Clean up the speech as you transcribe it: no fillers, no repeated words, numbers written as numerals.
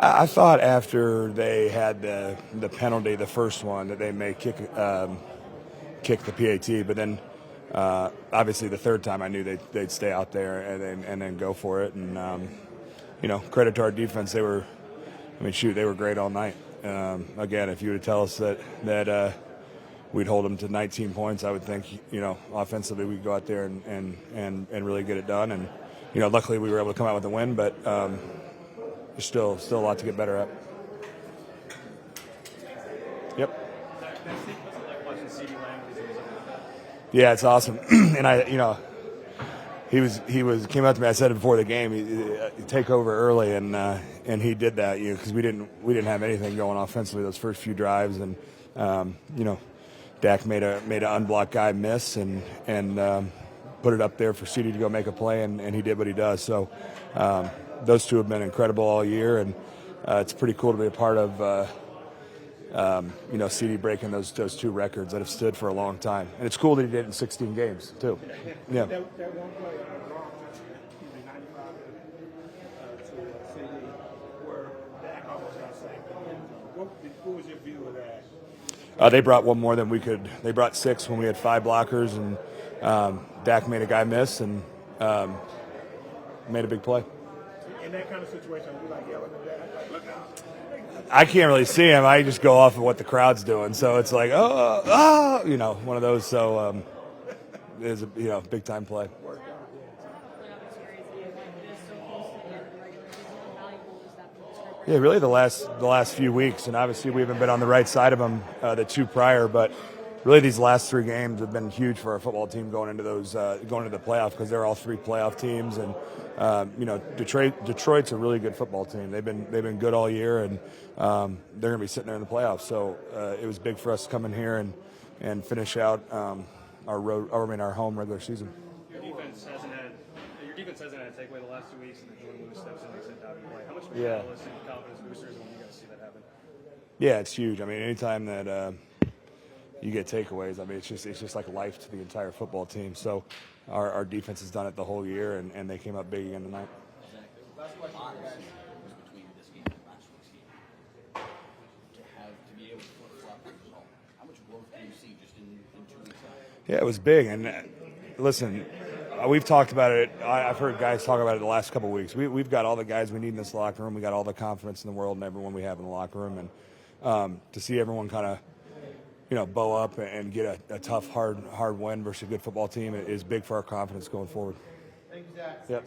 I thought after they had the penalty, the first one, that they may kick the PAT, but then obviously the third time I knew they'd stay out there and then go for it. And credit to our defense, they were great all night. Again, if you were to tell us that we'd hold them to 19 points, I would think offensively we'd go out there and really get it done. And luckily we were able to come out with a win, but there's still a lot to get better at. Yep. Yeah, it's awesome. And he came up to me. I said it before the game. He take over early, and he did that. Because we didn't have anything going offensively those first few drives, and Dak made an unblocked guy miss and put it up there for CD to go make a play, and he did what he does. So those two have been incredible all year, and it's pretty cool to be a part of. CD breaking those two records that have stood for a long time, and it's cool that he did it in 16 games too. Yeah. That one play wrong to 95 to CD, where Dak almost got sacked. What was your view of that? They brought one more than we could. They brought 6 when we had 5 blockers, and Dak made a guy miss and made a big play. In that kind of situation, you like yelling at Dak, like, look out. I can't really see him. I just go off of what the crowd's doing. So it's like, one of those. So it's a big time play. Yeah, really the last few weeks, and obviously we haven't been on the right side of them the 2 prior, but really these last 3 games have been huge for our football team going into the playoff, because they're all 3 playoff teams, and Detroit's a really good football team. They've been good all year, and they're going to be sitting there in the playoffs. So it was big for us to come in here and finish out our home regular season. Your defense hasn't had to take away the last 2 weeks, and then Jordan Lewis steps in and sent out of play. How much catalyst and confidence boosters when you guys see that happen? Yeah, it's huge. I mean, anytime that you get takeaways, I mean, it's just like life to the entire football team. So our defense has done it the whole year, and they came up big again tonight. That's what was between this game and last week's game. To be able to flip-flop the result. How much growth do you see just in 2 weeks? Yeah, it was big. And listen, we've talked about it. I've heard guys talk about it the last couple of weeks. We've got all the guys we need in this locker room. We got all the confidence in the world in everyone we have in the locker room. And to see everyone kind of bow up and get a tough, hard win versus a good football team is big for our confidence going forward. Thank you, Zach. Yep.